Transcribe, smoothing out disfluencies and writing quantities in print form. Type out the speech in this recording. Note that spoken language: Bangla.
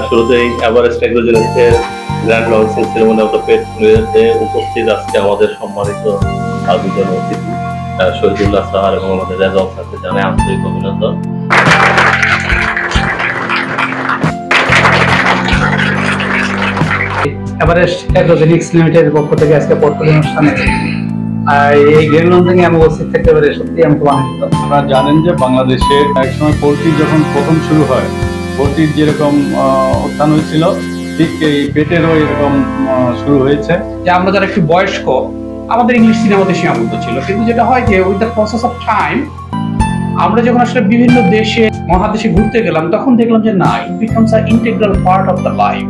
শুরুতেই এভারেস্ট এগ্রোজেনেসের গ্র্যান্ড লঞ্চিং সেরেমনিতে উপস্থিত আজকে আমাদের সম্মানিত দুজন অতিথি শহীদুল্লাহ স্যার এবং আমাদের রেজাউল স্যারকে জানাই আন্তরিক অভিনন্দন। এভারেস্ট এগ্রোজেনিক্স লিমিটেডের পক্ষ থেকে আজকে পোর্টফোলিও অনুষ্ঠানে এই গ্র্যান্ড লঞ্চিং এ আমি উপস্থিত থাকতে পেরে সত্যি আমি খুব আনন্দিত। আপনারা জানেন যে বাংলাদেশে একসময় পোল্ট্রি যখন প্রথম শুরু হয়, পোল্ট্রির যেরকম উত্থান হয়েছিল ঠিক এই পেটেরও এরকম শুরু হয়েছে। যে আমরা যারা একটু বয়স্ক, আমাদের ইংলিশ সিনেমাতে সীমাবদ্ধ ছিল, কিন্তু যেটা হয় যে with the process of time আমরা যখন আসলে বিভিন্ন দেশে মহাদেশে ঘুরতে গেলাম তখন দেখলাম যে না, it becomes a integral part of the life.